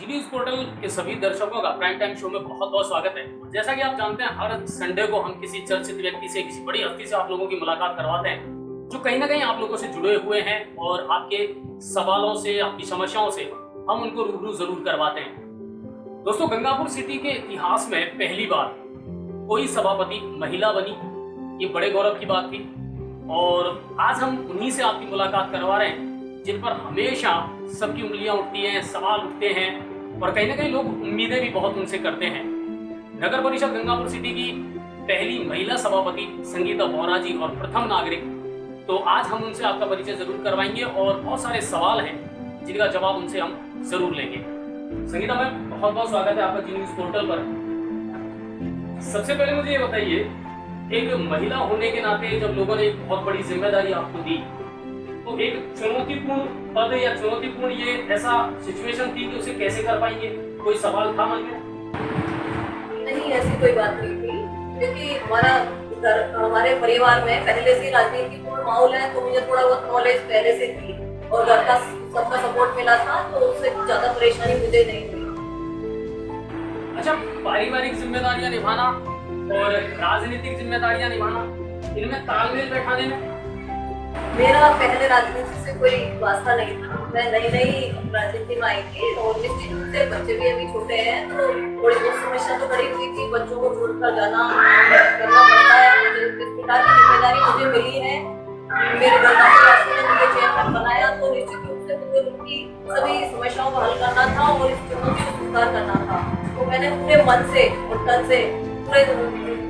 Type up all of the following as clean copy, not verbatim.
जी news portal के सभी दर्शकों का प्राइम टाइम शो में बहुत बहुत स्वागत है। जैसा कि आप जानते हैं, हर संडे को हम किसी चर्चित व्यक्ति से, किसी बड़ी हस्ती से आप लोगों की मुलाकात करवाते हैं, जो कहीं ना कहीं आप लोगों से जुड़े हुए हैं और आपके सवालों से, आपकी समस्याओं से हम उनको रूबरू जरूर करवाते हैं। दोस्तों, गंगापुर सिटी के इतिहास में पहली बार कोई सभापति महिला बनी, ये बड़े गौरव की बात थी। और आज हम उन्हीं से आपकी मुलाकात करवा रहे हैं जिन पर हमेशा सबकी उंगलियां उठती हैं, सवाल उठते हैं और कहीं ना कहीं लोग उम्मीदें भी बहुत उनसे करते हैं। नगर परिषद गंगापुर सिटी की पहली महिला सभापति संगीता बोहरा जी और प्रथम नागरिक। तो आज हम उनसे आपका परिचय जरूर करवाएंगे और बहुत सारे सवाल हैं जिनका जवाब उनसे हम जरूर लेंगे। संगीता मैम, बहुत बहुत स्वागत है आपका जी न्यूज़ पोर्टल पर। सबसे पहले मुझे ये बताइए, एक महिला होने के नाते जब लोगों ने एक बहुत बड़ी जिम्मेदारी आपको दी, तो एक चुनौतीपूर्ण पद या चुनौतीपूर्ण ये ऐसा सिचुएशन थी कि उसे कैसे कर पाएंगे? कोई सवाल था मन में? नहीं, ऐसी कोई बात नहीं थी, क्योंकि हमारे परिवार में पहले से राजनीतिपूर्ण माहौल है, तो मुझे थोड़ा बहुत नॉलेज पहले से थी और घर का सबका सपोर्ट मिला था, तो उससे ज्यादा परेशानी मुझे नहीं थी। अच्छा, पारिवारिक जिम्मेदारियां निभाना और राजनीतिक जिम्मेदारियां निभाना, इनमें तालमेल बैठाने में मेरा पहले राजनीति से कोई वास्ता नहीं था। मैं नई नई राजनीति में आई थी और निश्चित रूप से बच्चे भी अभी छोटे हैं, तो थोड़ी बहुत समस्या तो बड़ी हुई थी। बच्चों को छोड़कर जाना करना पड़ता है, मुझे इस प्रकार की जिम्मेदारी मुझे मिली है। मेरे गंगापुर वासियों ने मुझे चेयरमैन बनाया, तो निश्चित रूप से मुझे उनकी सभी समस्याओं को हल करना था और इस चुनौती को स्वीकार करना था। तो मैंने पूरे मन से और तन से पूरे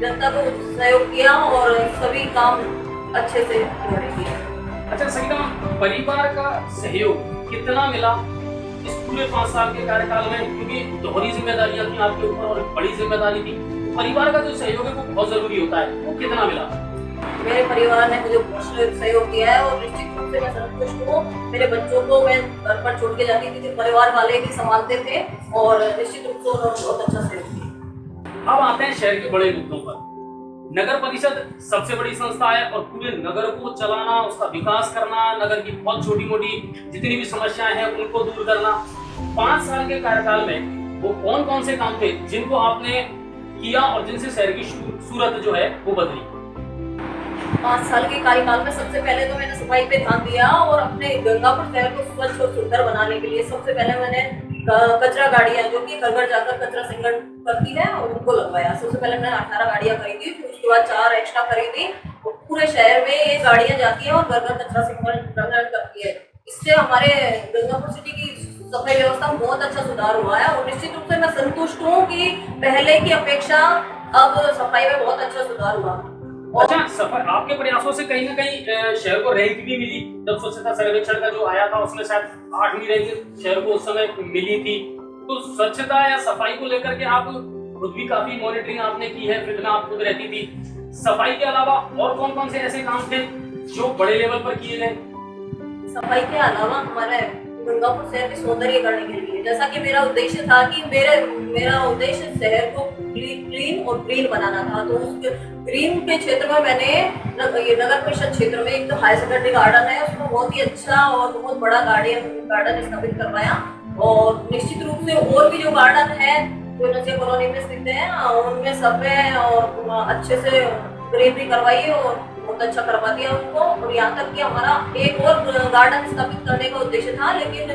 जनता को सहयोग किया और सभी काम अच्छे से किए। अच्छा संगीता मैम, परिवार का सहयोग कितना मिला इस पूरे 5 साल के कार्यकाल में? क्योंकि दोहरी जिम्मेदारियां थी आपके ऊपर और बड़ी जिम्मेदारी थी, परिवार का जो सहयोग है वो बहुत जरूरी होता है, वो कितना मिला? मेरे परिवार ने मुझे बहुत सहयोग किया है और निश्चित रूप से मैं संतुष्ट हूँ। मेरे बच्चों को मैं घर पर छोड़ के जाती थी, परिवार वाले ही संभालते थे और निश्चित रूप से उन्होंने बहुत अच्छा सहयोग किया। अब आते हैं शहर के बड़े मुद्दों पर। नगर परिषद सबसे बड़ी संस्था है और पूरे नगर को चलाना, उसका विकास करना, नगर की बहुत छोटी मोटी जितनी भी समस्याएं हैं उनको दूर करना। 5 साल के कार्यकाल में वो कौन कौन से काम थे जिनको आपने किया और जिनसे शहर की सूरत जो है वो बदली? 5 साल के कार्यकाल में सबसे पहले तो मैंने सफाई पे ध्यान दिया और अपने गंगापुर शहर को स्वच्छ और सुंदर बनाने के लिए सबसे पहले मैंने कचरा गाड़ियां जो कि घर घर जाकर कचरा संग्रहण करती है उनको लगवाया। सबसे पहले मैंने 18 गाड़ियां खरीदी, फिर उसके बाद 4 एक्स्ट्रा खरीदी और पूरे शहर में ये गाड़ियां जाती है और घर घर कचरा संग्रहण करती है। इससे हमारे गंगापुर सिटी की सफाई व्यवस्था में बहुत अच्छा सुधार हुआ है और निश्चित रूप से मैं संतुष्ट हूँ कि पहले की अपेक्षा अब सफाई में बहुत अच्छा सुधार हुआ। अच्छा, सफाई आपके प्रयासों से कहीं ना कहीं शहर को रैंक भी मिली। जब स्वच्छता सर्वेक्षण का जो आया था उसमें शायद 8वीं रैंक शहर को उस समय मिली थी। तो स्वच्छता या सफाई को लेकर के आप खुद भी काफी मॉनिटरिंग आपने की है, फिर आप खुद रहती थी। सफाई के अलावा और कौन कौन से ऐसे काम थे जो बड़े लेवल पर किए गए? सफाई के अलावा हमारे गंगापुर शहर के सौंदर्यीकरण के लिए, जैसा कि मेरा उद्देश्य था कि मेरा उद्देश्य शहर को क्लीन और ग्रीन बनाना था, तो उस ग्रीन के क्षेत्र में मैंने ये नगर परिषद क्षेत्र में एक तो हाई सेकेंडरी गार्डन है, उसमें बहुत ही अच्छा और बहुत बड़ा गार्डन स्थापित करवाया और निश्चित रूप से और भी जो गार्डन है जो नशे कॉलोनी में स्थित है उनमें सब में और अच्छे से ग्रीनरी करवाई और बहुत अच्छा करवा दिया उनको। और यहाँ तक कि हमारा एक और गार्डन स्थापित करने का उद्देश्य था, लेकिन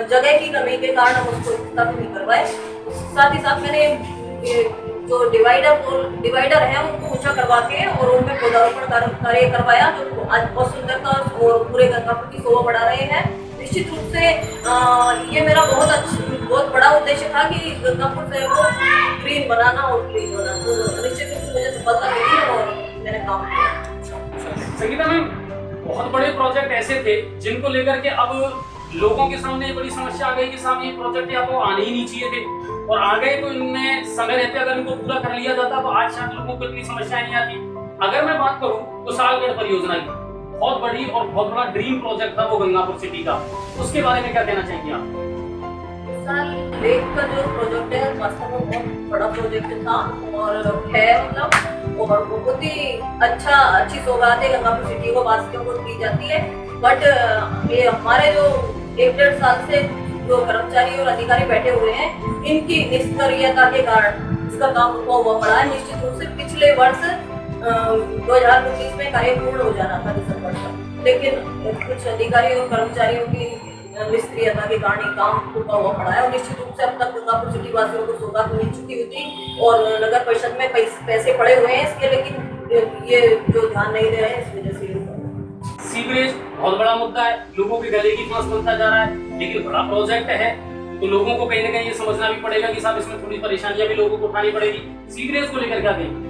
जगह की कमी के कारण हम उसको स्थापित नहीं करवाए। साथ ही साथ मैंने जो डिवाइडर है उनको ऊंचा करवा के और उनमें पौधारोपण कार्य करवाया, जो आज बहुत सुंदरता और पूरे गंगापुर की शोभा बढ़ा रहे हैं। निश्चित रूप से ये मेरा बहुत बड़ा उद्देश्य था कि गंगापुर शहर को ग्रीन बनाना और क्लीन बनाना, तो निश्चित रूप से मुझे सफलता मिली और मैंने काम किया। संगीता मैम, बहुत बड़े प्रोजेक्ट ऐसे थे जिनको लेकर के अब लोगों के सामने बड़ी समस्या आ गई कि साहब ये प्रोजेक्ट या तो आने ही नहीं चाहिए थे और आ गए तो इनमें समय रहते अगर इनको पूरा कर लिया जाता तो आज शायद लोगों को इतनी समस्याएं नहीं आती। अगर मैं बात करूं तो सालगढ़ परियोजना की बहुत बड़ी और बहुत बड़ा ड्रीम प्रोजेक्ट था वो गंगापुर सिटी का, उसके बारे में क्या कहना चाहेंगे आप? लेक का जो प्रोजेक्ट है वास्तव में बहुत बड़ा प्रोजेक्ट था और है, मतलब और बहुत ही अच्छी सौगात है गंगापुर सिटी को वासियों को दी जाती है। बट ये हमारे जो 1-1.5 साल से जो कर्मचारी और अधिकारी बैठे हुए हैं, इनकी निष्क्रियता के कारण इसका काम रुका हुआ पड़ा है। निश्चित रूप से पिछले वर्ष 2019 में कार्य पूर्ण हो जाना था दिसंबर तक, लेकिन कुछ अधिकारी और कर्मचारियों की निष्क्रियता के कारण ये काम रुका हुआ पड़ा है। और निश्चित रूप से अब तक गंगापुर सिटी वासियों को सौगात मिल चुकी होती और नगर परिषद में पैसे पड़े हुए हैं इसके, लेकिन ये जो ध्यान नहीं दे रहे हैं इस वजह से। सीवरेज बहुत बड़ा मुद्दा है, लोगों के गले की फांस बनता जा रहा है, लेकिन बड़ा प्रोजेक्ट है तो लोगों को कहीं ना कहीं ये समझना भी पड़ेगा कि साहब इसमें थोड़ी परेशानियां भी लोगों को उठानी पड़ेगी। सीवरेज को लेकर क्या कहेंगे?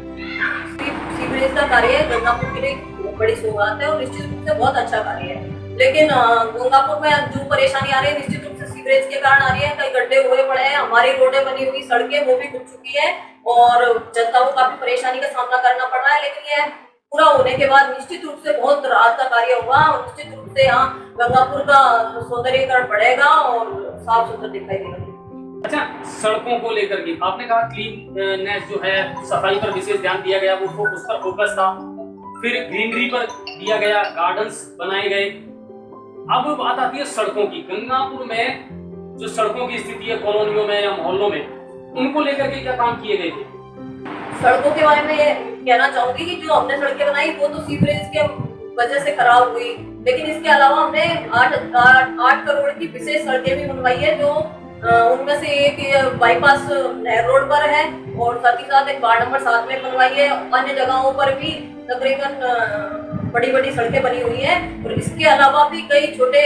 सीवरेज का कार्य गंगापुर के लिए बड़ी सौगात है और निश्चित रूप से बहुत अच्छा कार्य है, लेकिन गंगापुर में जो परेशानी आ रही है निश्चित रूप से सीवरेज के कारण आ रही है। कई गड्ढे हुए पड़े हैं, हमारी रोडें बनी हुई, सड़कें वो भी घुट चुकी है और जनता को काफी परेशानी का सामना करना पड़ रहा है। लेकिन यह पूरा होने के बाद निश्चित रूप से बहुत राहत का कार्य हुआ और निश्चित रूप से यहाँ गंगापुर का सौंदर्यीकरण बढ़ेगा और साफ सुथरा दिखाई देगा। अच्छा, सड़कों को लेकर के आपने कहा क्लीननेस जो है, सफाई पर विशेष ध्यान दिया गया, वो उस पर फोकस था। फिर ग्रीनरी पर दिया गया, गार्डन्स बनाए गए। अब बात आती है सड़कों की। गंगापुर में जो सड़कों की स्थिति है कॉलोनियों में या मोहल्लों में, उनको लेकर के क्या काम किए गए थे? सड़कों के बारे में ये कहना चाहूंगी कि जो हमने सड़कें बनाई वो तो सीवरेज के वजह से खराब हुई, लेकिन इसके अलावा हमने 8 करोड़ की विशेष सड़कें भी बनवाई है, जो उनमें से एक बाईपास नहर रोड पर है और साथ ही साथ एक वार्ड नंबर 7 में बनवाई है। अन्य जगहों पर भी तकरीबन बड़ी बड़ी सड़कें बनी हुई है और इसके अलावा भी कई छोटे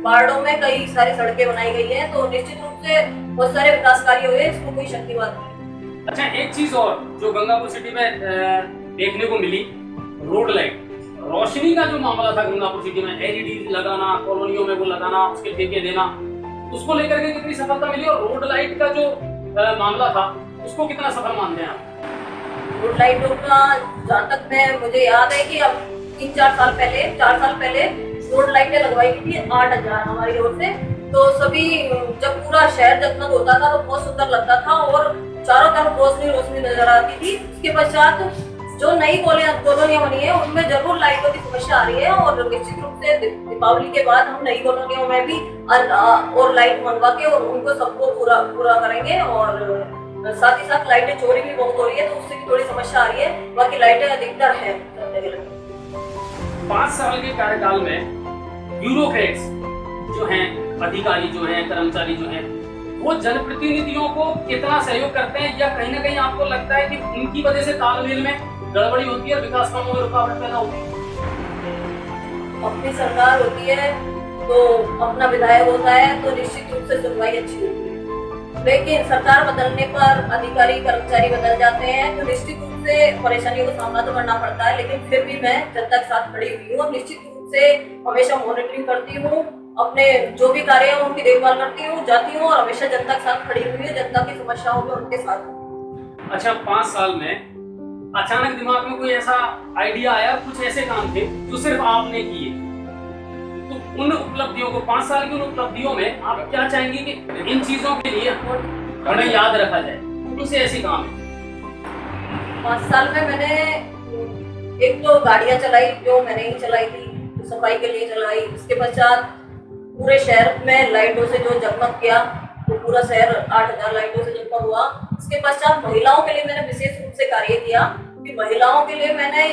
वार्डों में कई सारी सड़कें बनाई गई है। तो निश्चित रूप से बहुत सारे विकास कार्य हुए, इसमें कोई शक की बात नहीं। अच्छा, एक चीज और जो गंगापुर सिटी में देखने को मिली, रोड लाइट, रोशनी का जो मामला था गंगापुर सिटी में, एलईडी लगाना, कॉलोनियों में वो लगाना, उसके ठेके देना, उसको लेकर के कितनी सफलता मिली? और रोड लाइट का जो मामला था उसको कितना सफल मानते हैं आप? रोड लाइटों का जहाँ तक मुझे याद है कि अब 4 साल पहले रोड लाइटें लगवाई गई थी 8000 हमारी ओर से। तो सभी जब पूरा शहर जगमग होता था तो बहुत सुंदर लगता था और चारों तरफ रोशनी नजर आती थी। उसके पश्चात जो नई कॉलोनियां बनी है उनमें जरूर लाइटों की समस्या आ रही है और निश्चित रूप से दीपावली के बाद हम नई कॉलोनियों में भी और लाइट मंगवा के और उनको सबको पूरा करेंगे। और साथ ही साथ लाइटें चोरी भी बहुत हो रही है तो उससे भी थोड़ी समस्या आ रही है, बाकी लाइटें अधिकतर है। 5 साल के कार्यकाल में ब्यूरोक्रेट्स जो हैं, अधिकारी जो हैं, कर्मचारी जो हैं, वो जनप्रतिनिधियों को कितना सहयोग करते हैं, या कहीं ना कहीं आपको लगता है कि उनकी वजह से तालमेल में गड़बड़ी होती है, विकास कामों में रुकावट पैदा होती है? अपनी सरकार होती है तो अपना विधायक होता है तो निश्चित रूप से सुनवाई अच्छी होती है, लेकिन सरकार बदलने पर अधिकारी कर्मचारी बदल जाते हैं तो निश्चित रूप से परेशानियों का सामना तो करना पड़ता है। लेकिन फिर भी मैं जनता के साथ खड़ी हुई हूँ और निश्चित रूप से हमेशा मॉनिटरिंग करती हूँ, अपने जो भी कार्य है उनकी देखभाल करती हूँ, जाती हूँ और हमेशा जनता के साथ खड़ी हुई है, जनता की समस्याओं में उनके साथ। अच्छा, 5 साल में अचानक दिमाग में कोई ऐसा आइडिया आया, कुछ ऐसे काम थे जो सिर्फ आपने किए, तो उन उपलब्धियों को, 5 साल की उन उपलब्धियों में आप क्या चाहेंगे कि इन चीजों के लिए हमें याद रखा जाए? कौन से ऐसे काम है? 5 साल में मैंने एक तो गाड़ियां चलाई जो मैंने ही चलाई थी, सफाई के लिए चलाई। इसके पश्चात पूरे शहर में लाइटों से जो जगमग किया, तो पूरा शहर 8000 लाइटों से जगमग हुआ। इसके पश्चात महिलाओं के लिए मैंने विशेष रूप से कार्य किया कि महिलाओं के लिए मैंने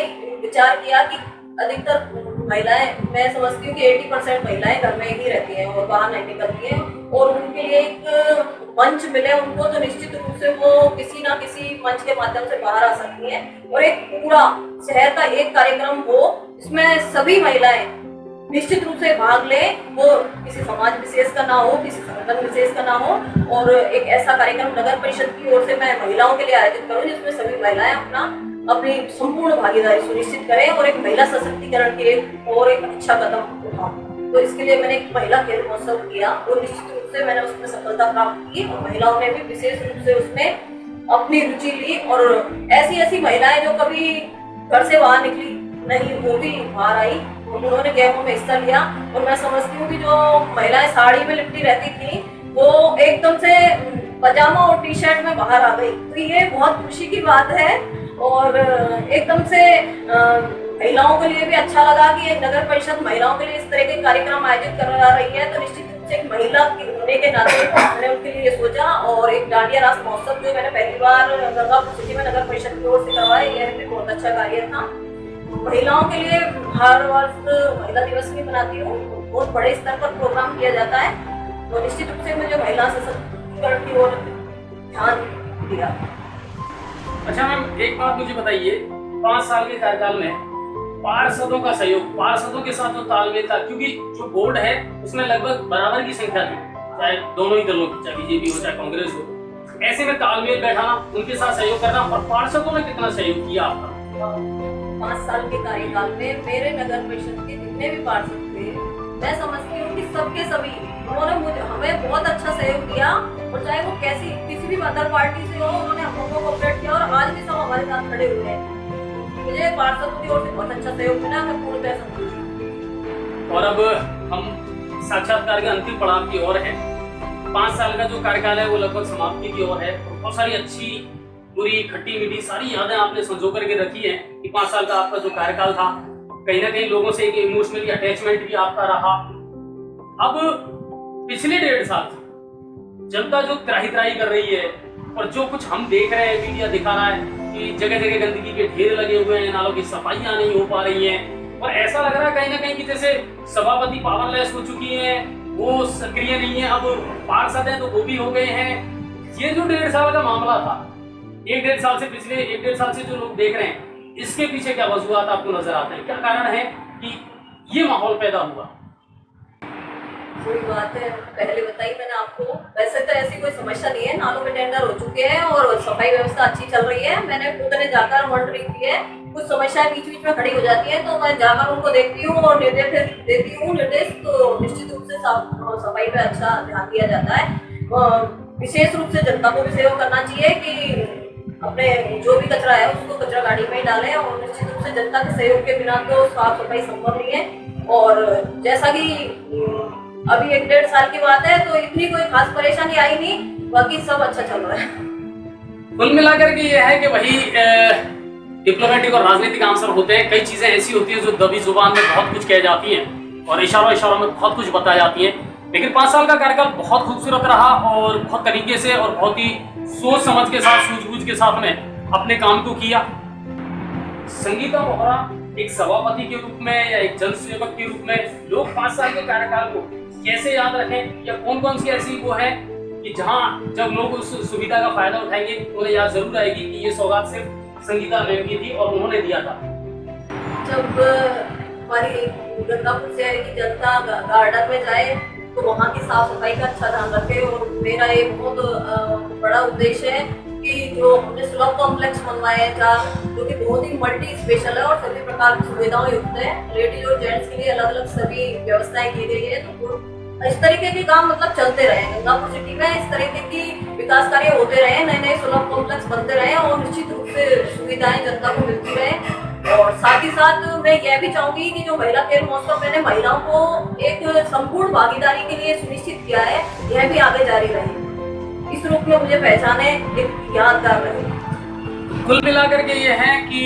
विचार किया कि अधिकतर महिलाएं, मैं समझती हूँ कि 80% महिलाएं घर में ही रहती हैं और बाहर नहीं निकलती हैं, और उनके लिए एक मंच मिले उनको तो निश्चित रूप से वो किसी ना किसी मंच के माध्यम से बाहर आ सकती हैं और एक पूरा शहर का एक कार्यक्रम हो जिसमें सभी महिलाएं निश्चित रूप से भाग ले, वो किसी समाज विशेष का ना हो, किसी संगठन विशेष का ना हो, और एक ऐसा कार्यक्रम नगर परिषद की ओर से मैं महिलाओं के लिए आयोजित करूं जिसमें सभी महिलाएं अपनी संपूर्ण भागीदारी सुनिश्चित करें और एक महिला सशक्तिकरण के और एक अच्छा कदम उठाऊं। तो इसके लिए मैंने एक महिला खेल महोत्सव किया और निश्चित रूप से मैंने उसमें सफलता प्राप्त की और महिलाओं ने भी विशेष रूप से उसमें अपनी रुचि ली और ऐसी महिलाएं जो कभी घर से बाहर निकली नहीं वो भी बाहर आई, उन्होंने गेमों में हिस्सा लिया। और मैं समझती हूँ कि जो महिलाएं साड़ी में लिपटी रहती थी वो एकदम से पजामा और टी शर्ट में बाहर आ गई, तो ये बहुत खुशी की बात है और एकदम से महिलाओं के लिए भी अच्छा लगा कि एक नगर परिषद महिलाओं के लिए इस तरह के कार्यक्रम आयोजित करा रही है। तो निश्चित रूप से एक होने के नाते मैंने उनके लिए ये सोचा, और एक डांडिया रास महोत्सव जो मैंने पहली बार गंगापुर सिटी में नगर परिषद की ओर से करवाया, यह भी बहुत अच्छा कार्य था। महिलाओं के लिए हर वर्ष महिला दिवस भी मनाती हूँ, बहुत बड़े स्तर पर प्रोग्राम किया जाता है, तो निश्चित रूप से मुझे महिला सशक्तिकरण की ओर ध्यान दिया। अच्छा मैम, एक बात मुझे बताइए, 5 साल के कार्यकाल में पार्षदों का सहयोग, पार्षदों के साथ जो तालमेल था, क्योंकि जो बोर्ड है उसमें लगभग बराबर की संख्या थी, चाहे दोनों ही दलों की, चाहे बीजेपी हो चाहे कांग्रेस हो, ऐसे में तालमेल बैठाना, उनके साथ सहयोग करना, और पार्षदों ने कितना सहयोग किया आपका? 5 साल के कार्यकाल में मेरे नगर परिषद के जितने भी पार्षद थे, मैं समझती हूँ कि सबके सभी उन्होंने हमें बहुत अच्छा सहयोग दिया, और चाहे वो किसी भी अदर पार्टी से हो, उन्होंने हम लोगों को कोऑपरेट किया, और आज भी सब हमारे साथ खड़े हुए हैं। मुझे पार्षदों की ओर से बहुत अच्छा सहयोग मिला, मैं पूर्णतः संतुष्ट हूँ। और अब हम साक्षात्कार के अंतिम पड़ाव की ओर है। 5 साल का जो कार्यकाल है वो लगभग समाप्ति की ओर है। बहुत सारी अच्छी बुरी खट्टी मीठी सारी यादें आपने संजो करके रखी है कि 5 साल का आपका जो कार्यकाल था, कहीं ना कहीं लोगों से एक इमोशनली अटैचमेंट भी आपका रहा। अब पिछले 1.5 साल से जनता जो त्राही त्राही कर रही है, और जो कुछ हम देख रहे हैं, मीडिया दिखा रहा है कि जगह जगह गंदगी के ढेर लगे हुए हैं, नालों की सफाइयां नहीं हो पा रही हैं, और ऐसा लग रहा है कहीं ना कहीं कि जैसे सभापति पावरलेस हो चुकी हैं, वो सक्रिय नहीं है, अब पार्षद हैं तो वो भी हो गए हैं। ये जो 1.5 साल का मामला था, 1.5 साल से पिछले 1.5 साल से जो लोग देख रहे हैं, इसके पीछे क्या वजूहात आपको नजर आते हैं? क्या कारण है कि ये माहौल पैदा हुआ? कोई बात है, पहले बताई मैंने आपको, वैसे तो ऐसी कोई समस्या नहीं है, नालों में टेंडर हो चुके हैं और सफाई व्यवस्था अच्छी चल रही है। मैंने खुद ने जाकर मॉनिटरिंग की है, कुछ समस्याएं बीच बीच में खड़ी हो जाती है, तो मैं जाकर उनको देखती हूँ और निर्देश देती हूँ, तो निश्चित रूप से सफाई पे अच्छा ध्यान दिया जाता है। विशेष रूप से जनता को भी सहयोग करना चाहिए कि अपने जो भी कचरा है उसको कचरा गाड़ी में ही डालें, और निश्चित रूप से जनता के सहयोग के बिना तो साफ सफाई संभव नहीं है। और जैसा कि अभी 1.5 साल की बात है, तो इतनी कोई खास परेशानी आई नहीं, बाकी सब अच्छा चल रहा है। कुल मिलाकर के ये है कि वही डिप्लोमेटिक और राजनीतिक आंसर होते हैं। कई चीजें ऐसी होती है जो दबी जुबान में बहुत कुछ कह जाती हैं और इशारों में बहुत कुछ बताई जाती हैं, लेकिन 5 साल का कार्यकाल बहुत खूबसूरत रहा, और बहुत तरीके से और बहुत ही सोच समझ के साथ, सूझबूझ के साथ में अपने काम को किया। संगीता बोहरा एक सभापति के रूप में या एक जनसेवक के रूप में लोग 5 साल के कार्यकाल को कैसे याद रखें, या कौन कौन सी ऐसी वो है कि जहां जब लोग उस सुविधा का फायदा उठाएंगे उन्हें याद जरूर आएगी कि ये सौगात सिर्फ संगीता मैम की थी और उन्होंने दिया था। जब हमारी गंगापुर शहर की जनता गार्डन में जाए तो वहाँ की साफ सफाई का अच्छा ध्यान रखे, और मेरा एक बहुत बड़ा उद्देश्य है कि जो हमने सुलभ कॉम्प्लेक्स बनवाए था, जो कि बहुत ही मल्टी स्पेशल है और सभी प्रकार की सुविधाओं युक्त है, लेडीज और जेंट्स के लिए अलग अलग सभी व्यवस्थाएं की गई है, तो इस तरीके के काम मतलब चलते रहे गंगापुर सिटी में, इस तरीके की विकास कार्य होते रहे, नए नए सुलभ कॉम्प्लेक्स बनते रहे, और निश्चित रूप से सुविधाएं जनता को मिलती रहे। और साथ ही साथ मैं यह भी चाहूंगी कि जो महिला खेल महोत्सव मैंने महिलाओं को एक संपूर्ण भागीदारी के लिए सुनिश्चित किया है, यह भी आगे जारी रहे, इस रूप में मुझे पहचाने एक यादगार रहे। कुल मिलाकर के ये है कि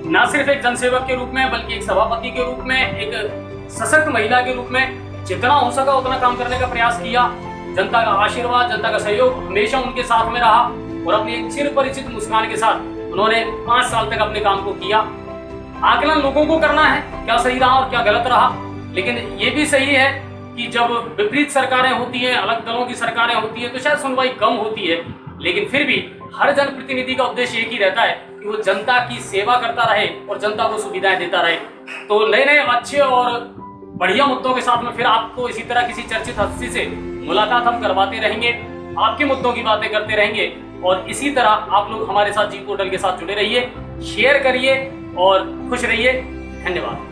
न सिर्फ एक जनसेवक के रूप में बल्कि एक सभापति के रूप में, एक सशक्त महिला के रूप में जितना हो सका उतना काम करने का प्रयास किया। जनता का आशीर्वाद, जनता का सहयोग हमेशा उनके साथ में रहा, और अपनी एक चिर परिचित मुस्कान के साथ उन्होंने 5 साल तक अपने काम को किया। आकलन लोगों को करना है, क्या सही रहा और क्या गलत रहा, लेकिन ये भी सही है कि जब विपरीत सरकारें होती हैं, अलग दलों की सरकारें होती हैं, तो शायद सुनवाई कम होती है, लेकिन फिर भी हर जनप्रतिनिधि का उद्देश्य एक ही रहता है कि वो जनता की सेवा करता रहे और जनता को सुविधाएं देता रहे। तो नए नए अच्छे और बढ़िया मुद्दों के साथ में फिर आपको इसी तरह किसी चर्चित हस्ती से मुलाकात हम करवाते रहेंगे, आपके मुद्दों की बातें करते रहेंगे, और इसी तरह आप लोग हमारे साथ जी पोर्टल के साथ जुड़े रहिए, शेयर करिए और खुश रहिए। धन्यवाद।